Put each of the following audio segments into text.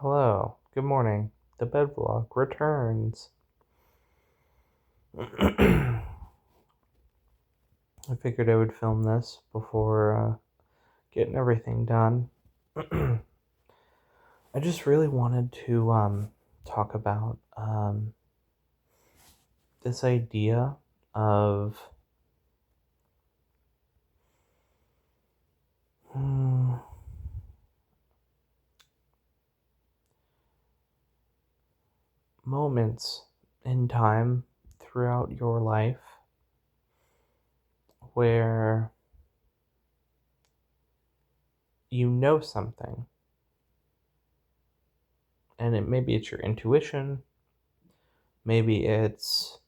Hello, good morning. The bed vlog returns. I figured I would film this before getting everything done. I just really wanted to talk about this idea of hmm, moments in time throughout your life where you know something, and maybe it's your intuition, maybe it's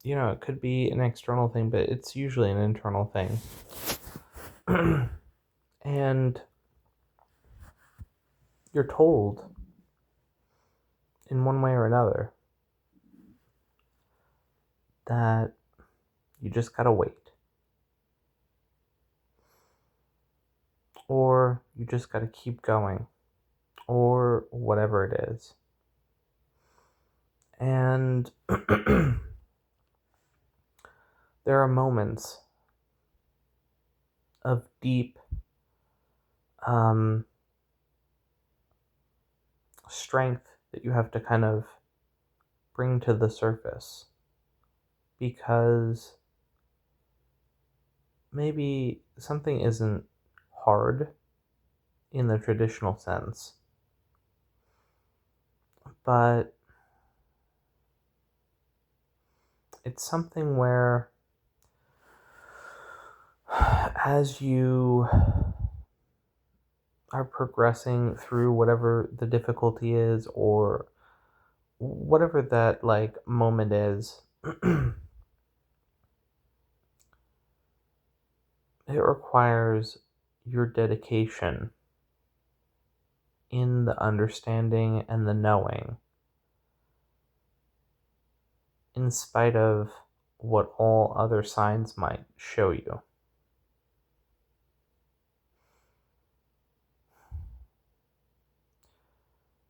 it could be an external thing, but it's usually an internal thing. And you're told in one way or another that you just gotta wait, or you just gotta keep going, or whatever it is. And there are moments of deep um, strength that you have to kind of bring to the surface because maybe something isn't hard in the traditional sense, but it's something where as you are progressing through whatever the difficulty is or whatever that like moment is, it requires your dedication in the understanding and the knowing, in spite of what all other signs might show you.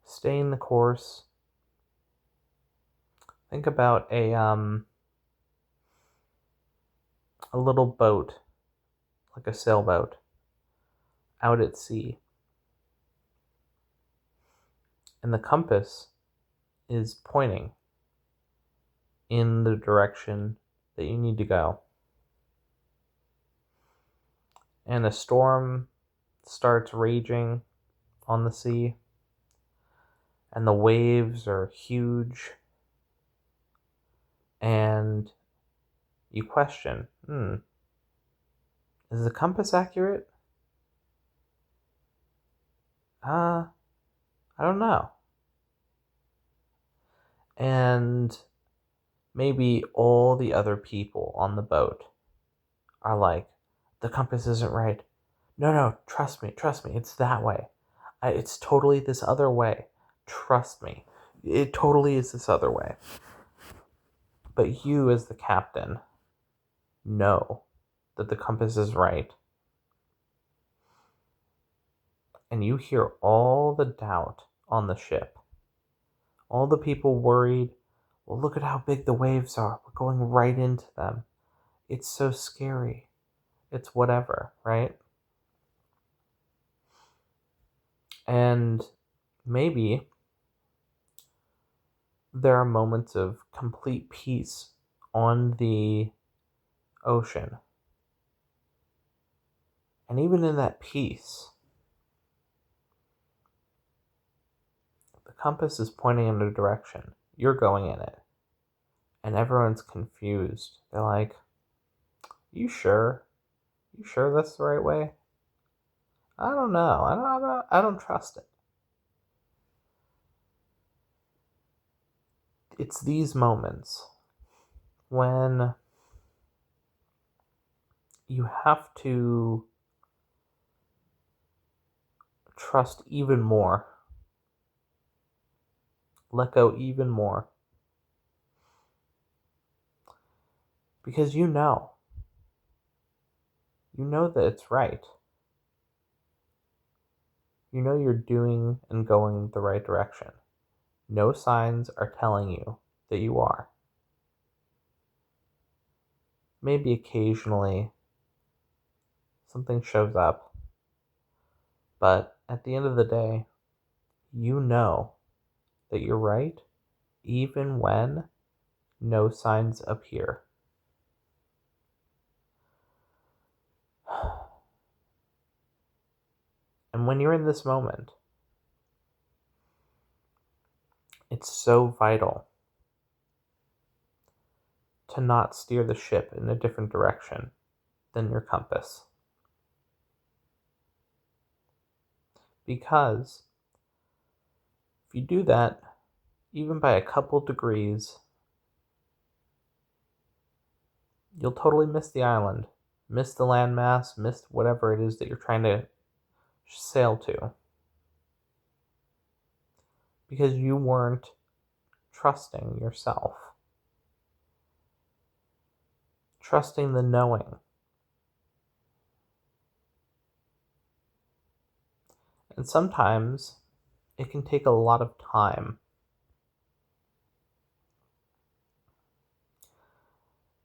Staying the course. Think about a little boat, like a sailboat, out at sea. And the compass is pointing in the direction that you need to go. And a storm starts raging on the sea, and the waves are huge, and you question, is the compass accurate? I don't know. And maybe all the other people on the boat are like, the compass isn't right. No, no, trust me, it's that way. It's totally this other way. Trust me. It totally is this other way. But you, as the captain, know that the compass is right. And you hear all the doubt on the ship. All the people worried. Well, look at how big the waves are. We're going right into them. It's so scary. It's whatever, right? And maybe there are moments of complete peace on the ocean. And even in that peace, the compass is pointing in a direction. You're going in it. And everyone's confused. They're like, you sure? You sure that's the right way? I don't know. I don't trust it. It's these moments when you have to trust even more, let go even more, because you know that it's right. You know you're doing and going the right direction. No signs are telling you that you are. Maybe occasionally something shows up, but at the end of the day, you know that you're right even when no signs appear. And when you're in this moment, it's so vital to not steer the ship in a different direction than your compass. Because if you do that, even by a couple degrees, you'll totally miss the island, miss the landmass, miss whatever it is that you're trying to sail to. Because you weren't trusting yourself, trusting the knowing. And sometimes it can take a lot of time.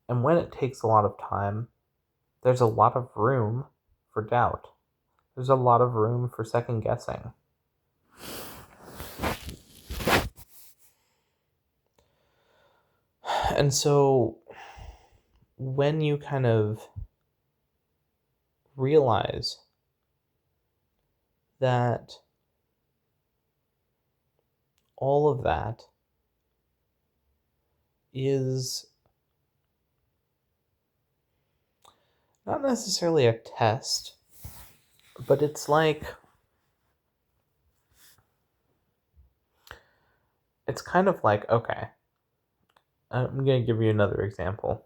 And when it takes a lot of time, there's a lot of room for doubt. There's a lot of room for second guessing. And so when you kind of realize that all of that is not necessarily a test, but it's kind of like, okay, I'm going to give you another example.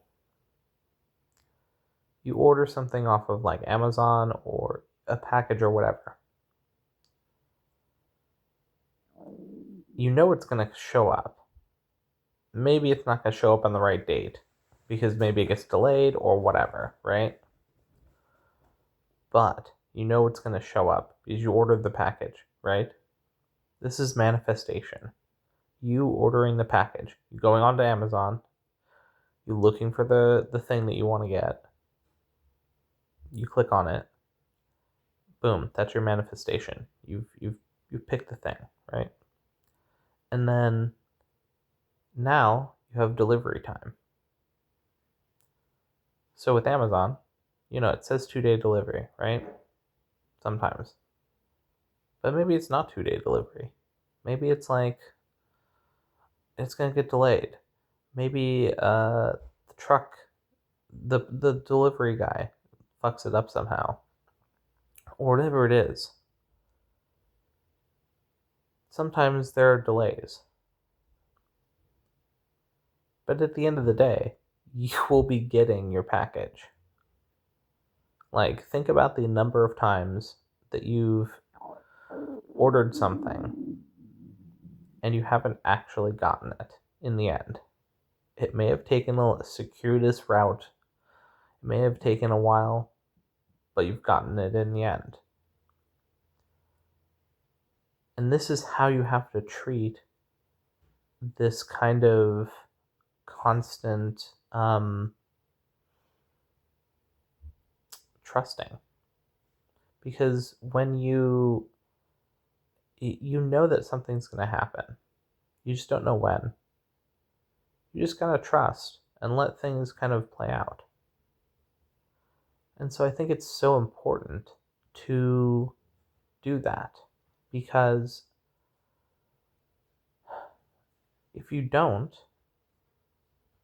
You order something off of like Amazon or a package or whatever. You know it's going to show up. Maybe it's not going to show up on the right date because maybe it gets delayed or whatever, right? But you know it's going to show up because you ordered the package, right? This is manifestation. You ordering the package, you going onto Amazon, you looking for the thing that you want to get, you click on it, boom, that's your manifestation. You've picked the thing, right? And then now you have delivery time. So with Amazon, it says 2-day delivery, right? Sometimes. But maybe it's not 2-day delivery. Maybe it's like it's gonna get delayed. Maybe the truck, the delivery guy fucks it up somehow, or whatever it is. Sometimes there are delays, but at the end of the day, you will be getting your package. Like, think about the number of times that you've ordered something and you haven't actually gotten it in the end. It may have taken a circuitous route, it may have taken a while, but you've gotten it in the end. And this is how you have to treat this kind of constant trusting. Because when you know that something's going to happen, you just don't know when. You just gotta trust and let things kind of play out. And so I think it's so important to do that, because if you don't,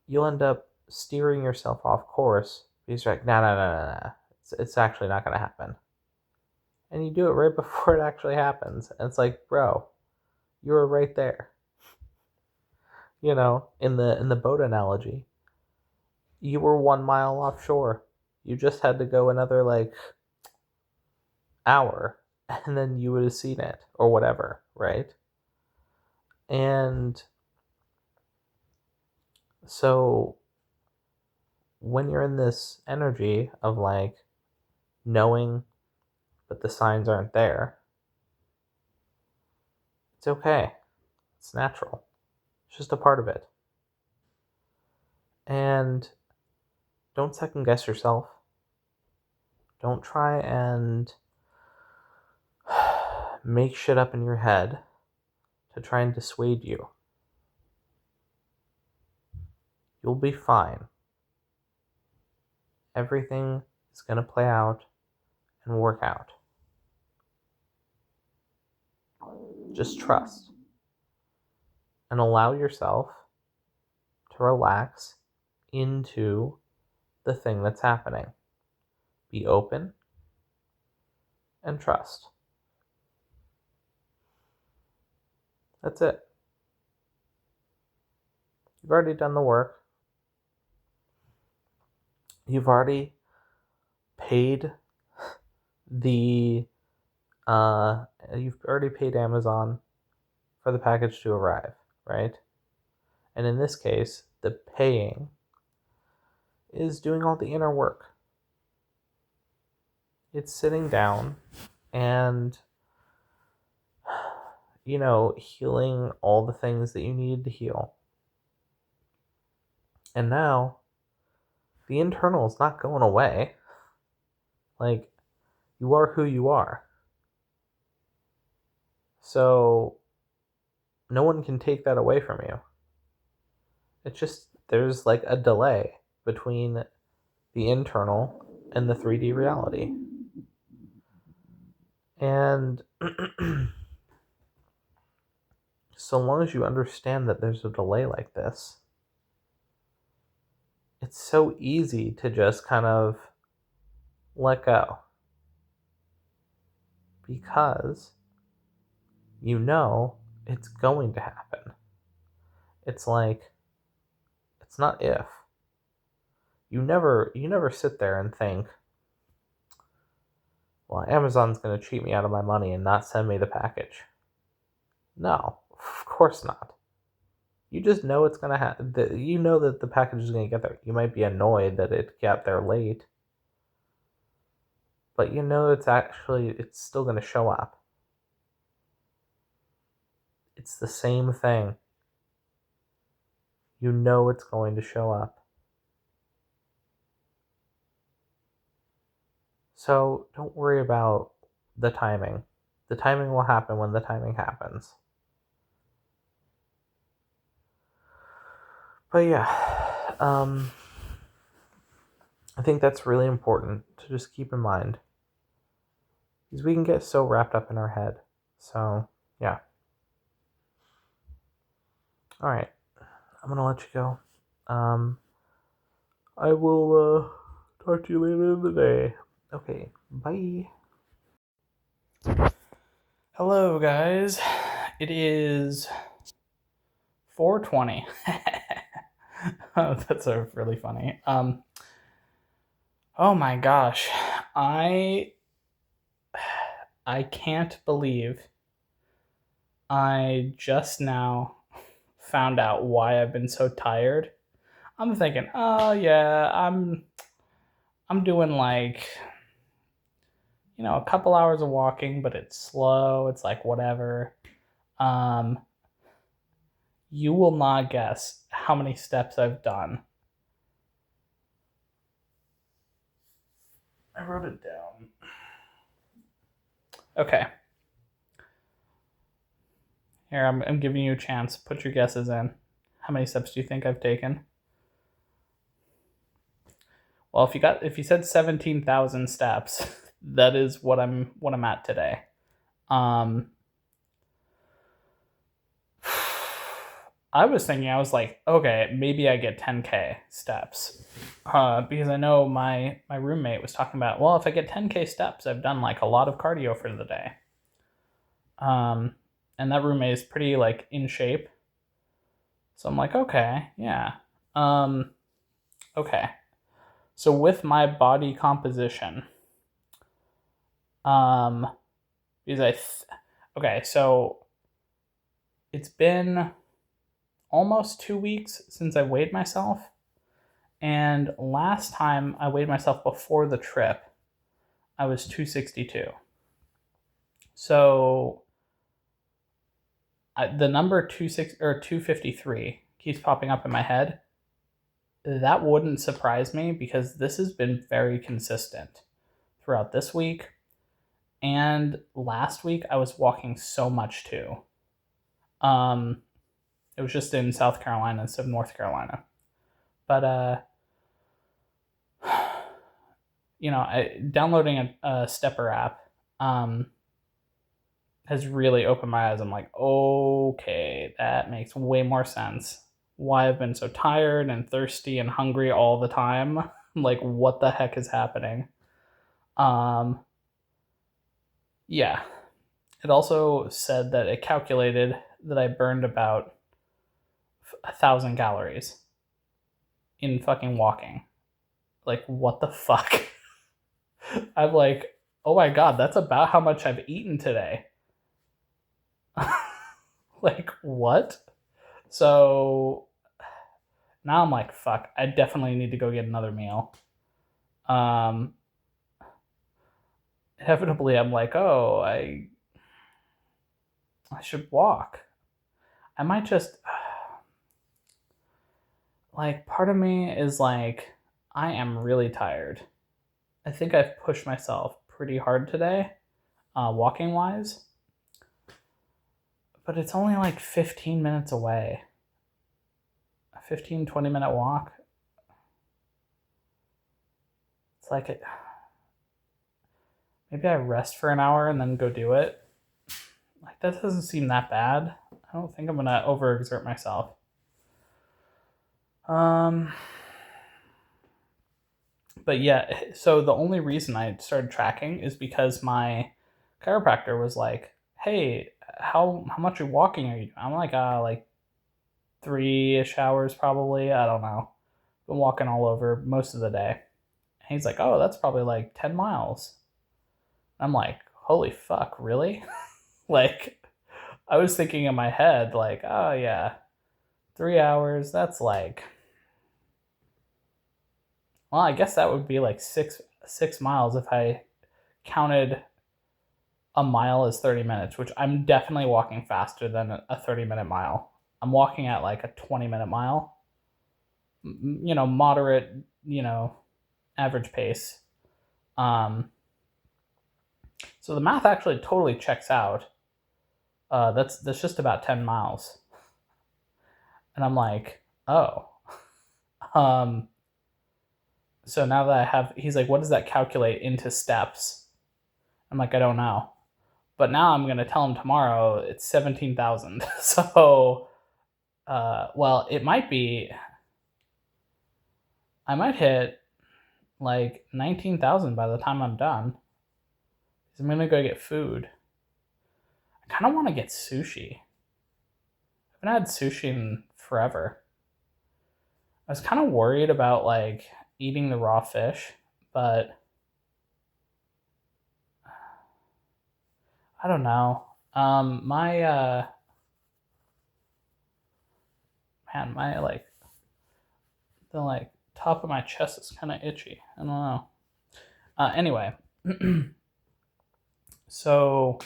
you'll end up steering yourself off course because you're like, no. It's actually not going to happen. And you do it right before it actually happens. And it's like, bro, you were right there. In the boat analogy, you were 1 mile offshore. You just had to go another hour and then you would have seen it or whatever, right? And so when you're in this energy of knowing but the signs aren't there, It's okay. It's natural. It's just a part of it. And don't second guess yourself. Don't try and make shit up in your head to try and dissuade you. You'll be fine. Everything is going to play out and work out. Just trust and allow yourself to relax into the thing that's happening. Be open and trust. That's it. You've already done the work. You've already paid the you've already paid Amazon for the package to arrive, right? And in this case, the paying is doing all the inner work. It's sitting down and, healing all the things that you needed to heal. And now, the internal is not going away. Like, you are who you are. So, no one can take that away from you. It's just, there's like a delay between the internal and the 3D reality. And so long as you understand that there's a delay like this, it's so easy to just kind of let go. Because you know it's going to happen. It's like, it's not if. You never sit there and think, well, Amazon's going to cheat me out of my money and not send me the package. No, of course not. You just know it's going to happen. You know that the package is going to get there. You might be annoyed that it got there late, but you know it's still going to show up. It's the same thing. You know it's going to show up. So don't worry about the timing. The timing will happen when the timing happens. But yeah, I think that's really important to just keep in mind. Because we can get so wrapped up in our head. So, yeah. Alright, I'm going to let you go. I will talk to you later in the day. Okay, bye. Hello, guys. It is 4:20. Oh, that's really funny. Oh my gosh, I can't believe I just now found out why I've been so tired. I'm thinking, oh yeah, I'm doing like a couple hours of walking, but it's slow. It's like whatever. Um, you will not guess how many steps I've done. I wrote it down. Okay. Here, I'm giving you a chance. Put your guesses in. How many steps do you think I've taken? Well, if you said 17,000 steps, that is what I'm at today. I was thinking, I was like, okay, maybe I get 10K steps. Because I know my roommate was talking about, well, if I get 10K steps, I've done like a lot of cardio for the day. And that roommate is pretty like in shape. So I'm like, okay, yeah. Okay. So with my body composition, because okay, so it's been almost 2 weeks since I weighed myself. And last time I weighed myself before the trip, I was 262. So the number 253 keeps popping up in my head. That wouldn't surprise me because this has been very consistent throughout this week. And last week I was walking so much too. It was just in South Carolina instead of North Carolina. But downloading a Stepper app has really opened my eyes. I'm like, okay, that makes way more sense. Why I've been so tired and thirsty and hungry all the time. Like, what the heck is happening? Yeah. It also said that it calculated that I burned about 1,000 calories in fucking walking. Like, what the fuck? I'm like, oh my god, that's about how much I've eaten today. Like, what? So now I'm like, fuck, I definitely need to go get another meal. Inevitably, I'm like, oh, I should walk. I might just, like, part of me is like, I am really tired. I think I've pushed myself pretty hard today, walking wise. But it's only like 15 minutes away. A 15, 20-minute walk. It's like it. Maybe I rest for an hour and then go do it. Like, that doesn't seem that bad. I don't think I'm gonna overexert myself. But yeah, so the only reason I started tracking is because my chiropractor was like, "Hey, how much walking are you doing?" I'm like 3-ish hours probably. I don't know. Been walking all over most of the day. And he's like, "Oh, that's probably like 10 miles." I'm like, "Holy fuck, really?" Like, I was thinking in my head, like, "Oh yeah, 3 hours. That's like, well, I guess that would be like six miles if I counted a mile as 30 minutes, which I'm definitely walking faster than a 30-minute mile. I'm walking at like a 20-minute mile, moderate, average pace. So the math actually totally checks out. That's just about 10 miles. And I'm like, oh. So now that I have, he's like, what does that calculate into steps? I'm like, I don't know. But now I'm going to tell him tomorrow it's 17,000. So, well, it might be, I might hit like 19,000 by the time I'm done. I'm going to go get food. I kind of want to get sushi. I haven't had sushi in forever. I was kind of worried about like eating the raw fish, but I don't know. My like the like top of my chest is kind of itchy. I don't know. Anyway, so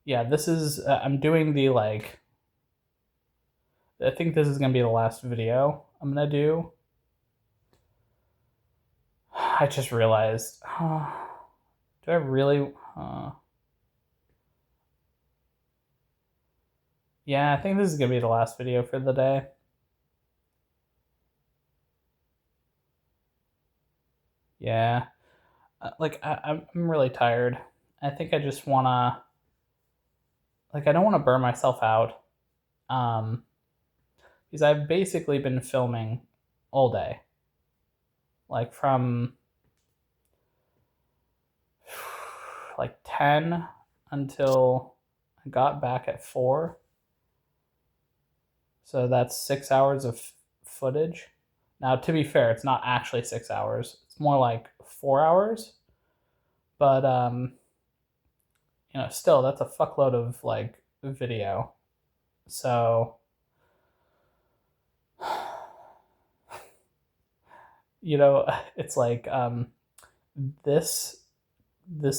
yeah, this is I'm doing the like. I think this is gonna be the last video I'm gonna do. I just realized. Do I really? Yeah, I think this is gonna be the last video for the day. Yeah, I'm really tired. I think I just wanna, like, I don't want to burn myself out, because I've basically been filming all day, like from like 10 until I got back at 4. So that's 6 hours of footage. Now, to be fair, it's not actually 6 hours. It's more like 4 hours. But still, that's a fuckload of like video. So, it's like this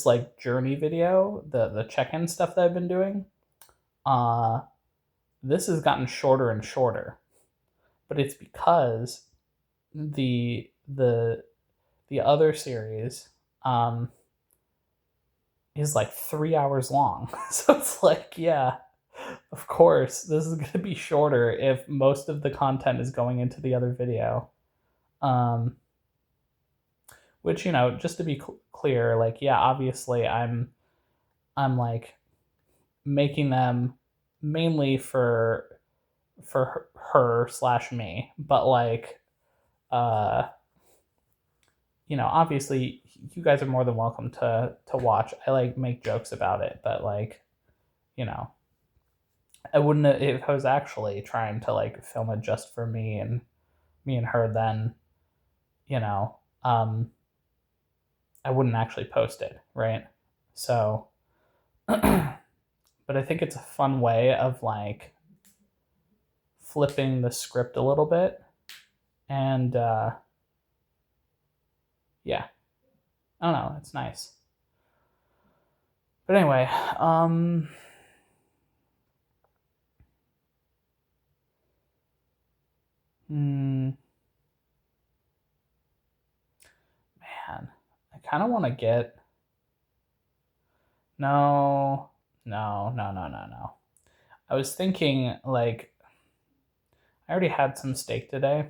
like journey video, the check-in stuff that I've been doing. this has gotten shorter and shorter, but it's because the other series is like 3 hours long. So it's like, yeah, of course, this is going to be shorter if most of the content is going into the other video. Which, just to be clear, like, yeah, obviously I'm like making them mainly for her slash me, but like, uh, obviously you guys are more than welcome to watch. I like make jokes about it, but like, you know, I wouldn't if I was actually trying to like film it just for me and her. Then, you know, I wouldn't actually post it, right? So, but I think it's a fun way of like flipping the script a little bit, and yeah, I don't know, it's nice. But anyway, man, I kind of want to get no, no. I was thinking like I already had some steak today,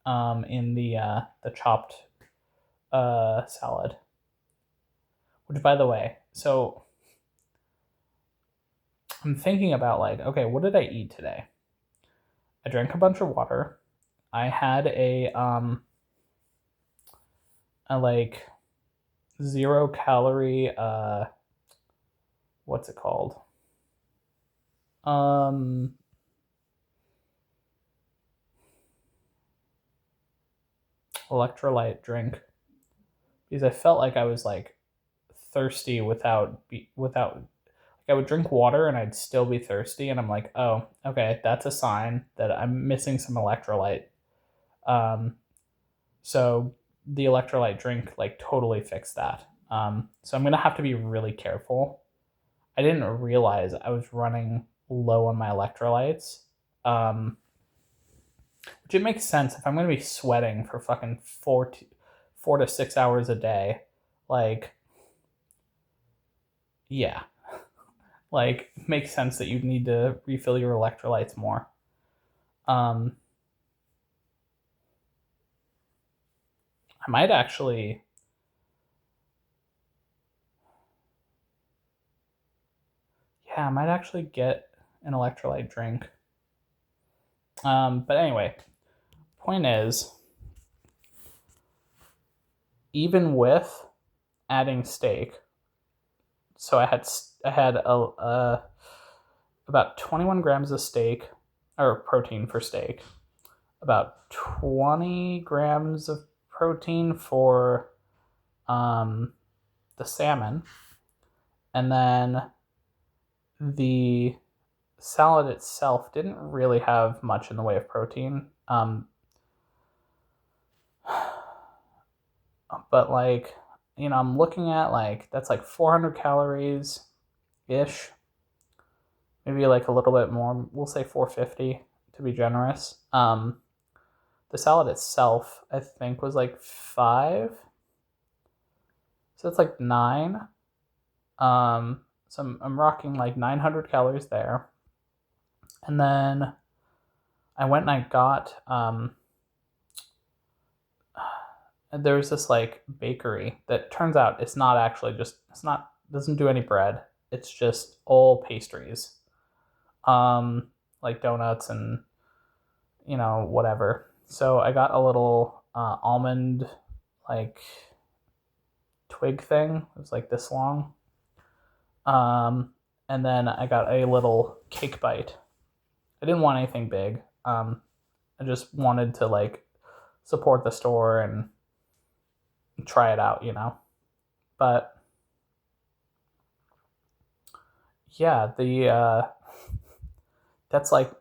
in the chopped salad. Which, by the way, so I'm thinking about like, okay, what did I eat today? I drank a bunch of water. I had a like 0 calorie what's it called? Um Electrolyte drink because I felt like I was like thirsty without like I would drink water and I'd still be thirsty and I'm like, "Oh, okay, that's a sign that I'm missing some electrolyte." Um so the electrolyte drink like totally fixed that. So I'm going to have to be really careful. I didn't realize I was running low on my electrolytes. Which it makes sense if I'm going to be sweating for fucking 4 to 6 hours a day. Like, yeah, like makes sense that you'd need to refill your electrolytes more. I might actually, yeah, I might actually get an electrolyte drink. But anyway, point is, even with adding steak, so I had about 21 grams of steak or protein for steak, about 20 grams of protein for the salmon, and then the salad itself didn't really have much in the way of protein. But like, I'm looking at like that's like 400 calories ish, maybe like a little bit more. We'll say 450 to be generous. The salad itself, I think, was like 5, so it's like 9. So I'm rocking like 900 calories there, and then I went and I got there's this like bakery that turns out it's not actually just doesn't do any bread. It's just all pastries, like donuts and whatever. So I got a little almond like twig thing. It was like this long. And then I got a little cake bite. I didn't want anything big. I just wanted to like support the store and try it out, But yeah, the that's like,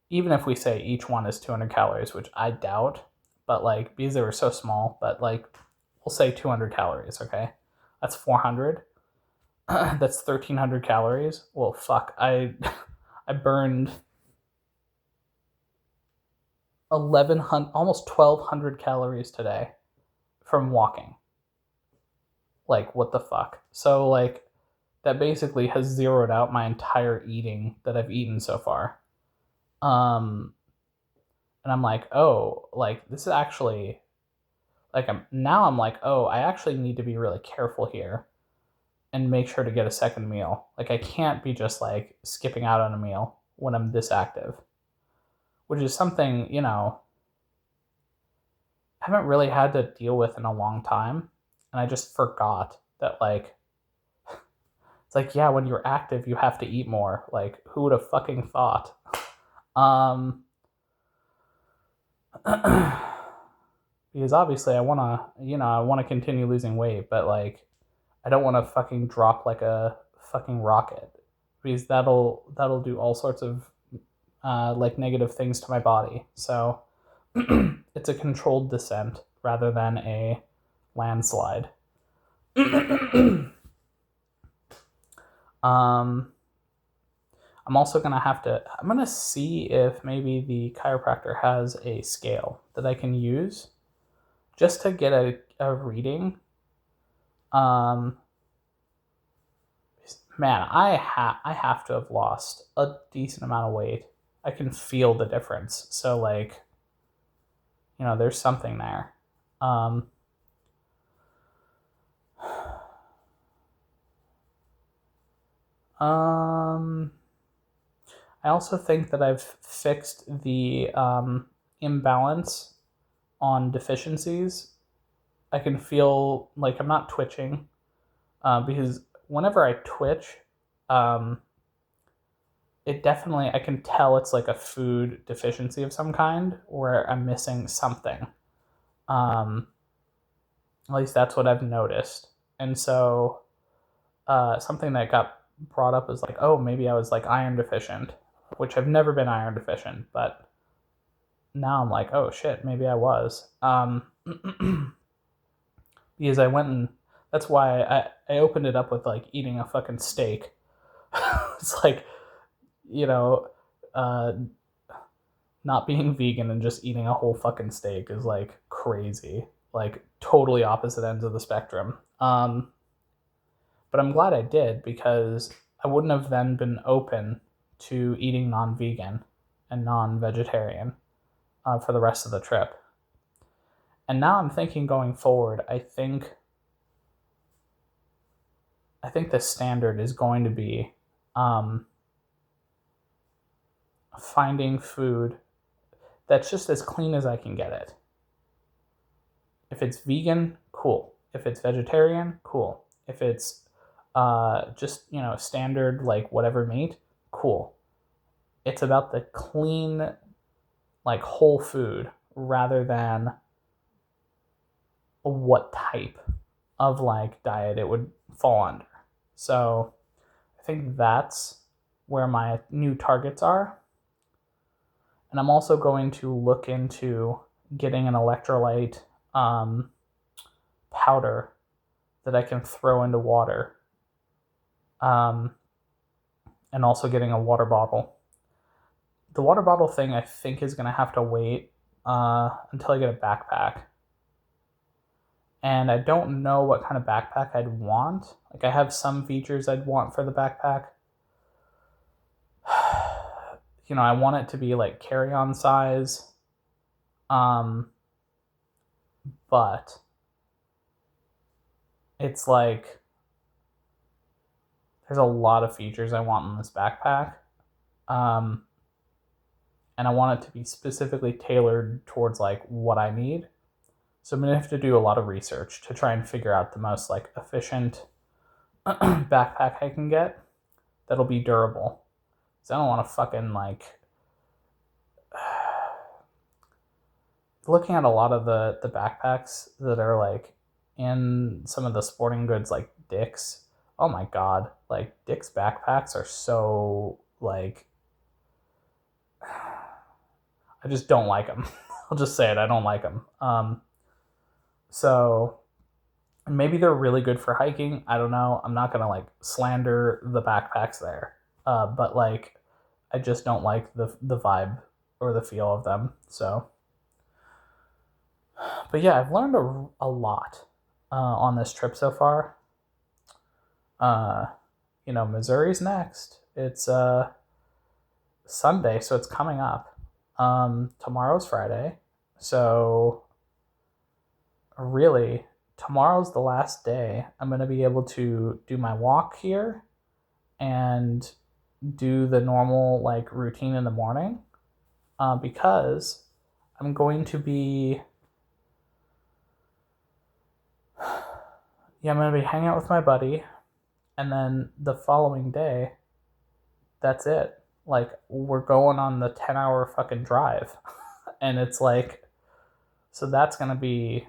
even if we say each one is 200 calories, which I doubt, but like because they were so small, but like we'll say 200 calories, okay? That's 400. That's 1,300 calories. Well, fuck, I burned 1,100, almost 1,200 calories today from walking. Like, what the fuck? So, like, that basically has zeroed out my entire eating that I've eaten so far. Um, and I'm like, oh, like, this is actually, like, I'm like, oh, I actually need to be really careful here and make sure to get a second meal. Like, I can't be just, like, skipping out on a meal when I'm this active, which is something, I haven't really had to deal with in a long time. And I just forgot that, like, it's like, yeah, when you're active, you have to eat more. Like, who would have fucking thought? Um, because obviously I want to continue losing weight, but like, I don't want to fucking drop like a fucking rocket because that'll do all sorts of like negative things to my body. So it's a controlled descent rather than a landslide. um, I'm gonna see if maybe the chiropractor has a scale that I can use just to get a reading. Um, Man, I have to have lost a decent amount of weight. I can feel the difference. So like, there's something there. Um, um, I also think that I've fixed the imbalance on deficiencies. I can feel like I'm not twitching because whenever I twitch, um, it definitely, I can tell it's like a food deficiency of some kind where I'm missing something. Um, at least that's what I've noticed. And so something that got brought up is like, oh, maybe I was like iron deficient, which I've never been iron deficient, but now I'm like, oh shit, maybe I was. Because I went and that's why I opened it up with like eating a fucking steak. It's like, you know, uh, not being vegan and just eating a whole fucking steak is like crazy. Like totally opposite ends of the spectrum. But I'm glad I did because I wouldn't have then been open to eating non-vegan and non-vegetarian for the rest of the trip. And now I'm thinking going forward, I think the standard is going to be um, finding food that's just as clean as I can get it. If it's vegan, cool. If it's vegetarian, cool. If it's just standard like whatever meat, cool. It's about the clean, like whole food rather than what type of like diet it would fall under. So I think that's where my new targets are. And I'm also going to look into getting an electrolyte powder that I can throw into water, um, and also getting a water bottle. The water bottle thing I think is going to have to wait until I get a backpack. And I don't know what kind of backpack I'd want. Like, I have some features I'd want for the backpack. I want it to be like carry-on size. But it's like there's a lot of features I want in this backpack. Um, and I want it to be specifically tailored towards like what I need. So I'm gonna have to do a lot of research to try and figure out the most like efficient backpack I can get that'll be durable. Because I don't want to fucking like looking at a lot of the backpacks that are like in some of the sporting goods like Dick's. Oh my god, like Dick's backpacks are so like I just don't like them. I'll just say it. I don't like them. So maybe they're really good for hiking. I don't know. I'm not gonna like slander the backpacks there, but like I just don't like the vibe or the feel of them. So, but yeah, I've learned a lot on this trip so far. Uh, Missouri's next. It's Sunday, so it's coming up. Tomorrow's Friday, so really, tomorrow's the last day I'm gonna be able to do my walk here and do the normal like routine in the morning, because I'm going to be I'm gonna be hanging out with my buddy, and then the following day, that's it. Like we're going on the 10-hour fucking drive, and it's like, so that's gonna be.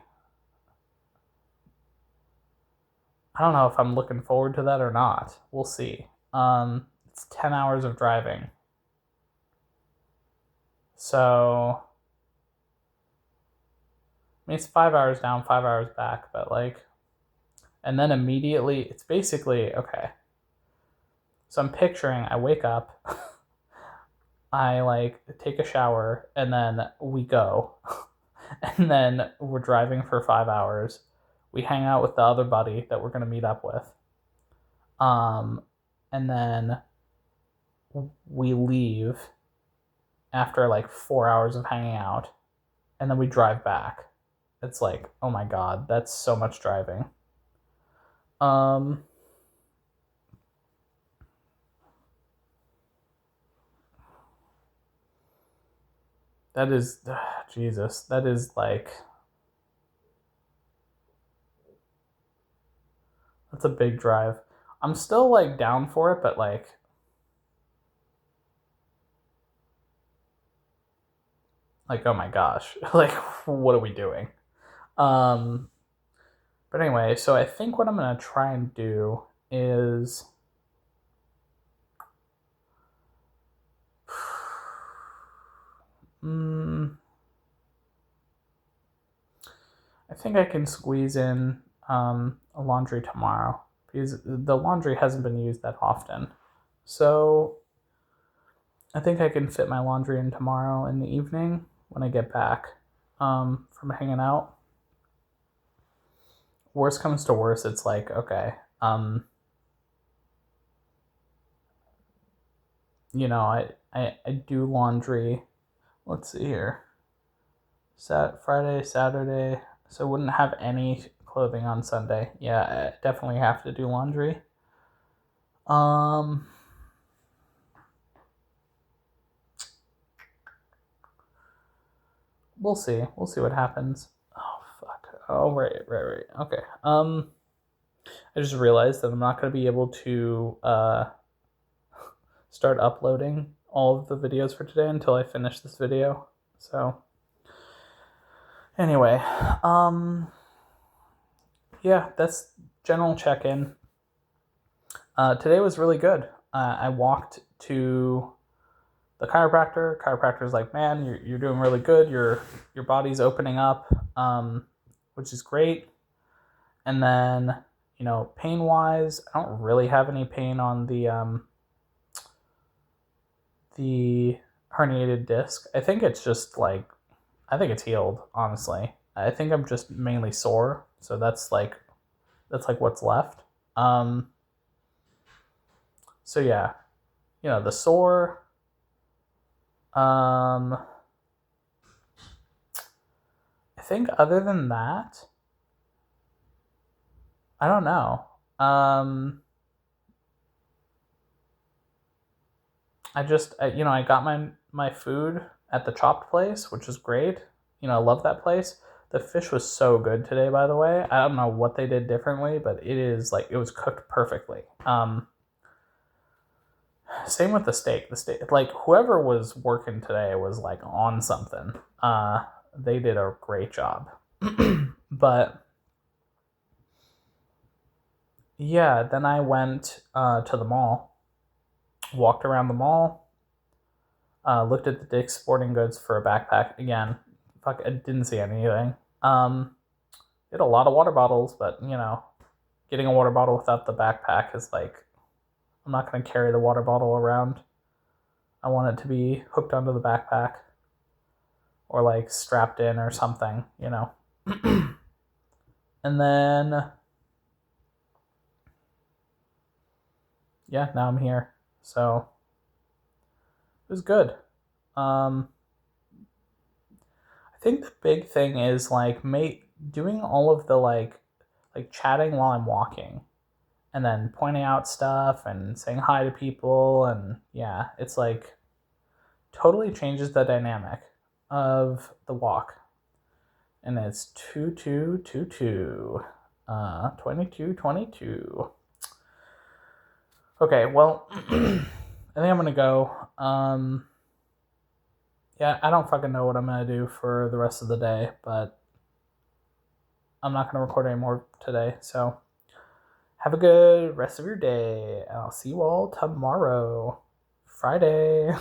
I don't know if I'm looking forward to that or not. We'll see. It's 10 hours of driving, so I mean it's 5 hours down, 5 hours back, but like, and then immediately it's basically okay. So I'm picturing I wake up, I like take a shower, and then we go. And then we're driving for 5 hours. We hang out with the other buddy that we're gonna meet up with. Um, and then we leave after like 4 hours of hanging out, and then we drive back. It's like, oh my god, that's so much driving. Um, that is, Jesus, that is like, that's a big drive. I'm still like down for it, but like oh my gosh, like what are we doing? Um, but anyway, so I think what I'm gonna try and do is I think I can squeeze in a laundry tomorrow because the laundry hasn't been used that often. So I think I can fit my laundry in tomorrow in the evening when I get back from hanging out. Worst comes to worst, it's like, okay, I do laundry. Let's see here. Friday, Saturday. So I wouldn't have any clothing on Sunday. Yeah, I definitely have to do laundry. Um, we'll see. We'll see what happens. Oh fuck. Oh right. Okay. I just realized that I'm not gonna be able to start uploading all of the videos for today until I finish this video. So anyway, yeah, that's general check-in. Today was really good. I walked to the chiropractor. Chiropractor's like, man, you're doing really good. Your body's opening up, which is great. And then, pain wise, I don't really have any pain on the herniated disc. I think it's just like, I think it's healed. Honestly, I think I'm just mainly sore. So that's like what's left. So yeah, the sore. I think other than that, I don't know. I got my food at the chopped place, which is great. I love that place. The fish was so good today, by the way. I don't know what they did differently, but it was cooked perfectly. Same with the steak. The steak, like whoever was working today was like on something. They did a great job. But yeah, then I went to the mall, walked around the mall, looked at the Dick's Sporting Goods for a backpack. Again, fuck, I didn't see anything. Did a lot of water bottles, but getting a water bottle without the backpack is like, I'm not going to carry the water bottle around. I want it to be hooked onto the backpack or like strapped in or something, you know. And then, yeah, now I'm here. So it was good. I think the big thing is like doing all of the like chatting while I'm walking and then pointing out stuff and saying hi to people, and yeah, it's like totally changes the dynamic of the walk. And it's 2222 2222. Okay, well, I think I'm gonna go. Yeah, I don't fucking know what I'm gonna do for the rest of the day, but I'm not gonna record anymore today. So have a good rest of your day. I'll see you all tomorrow, Friday.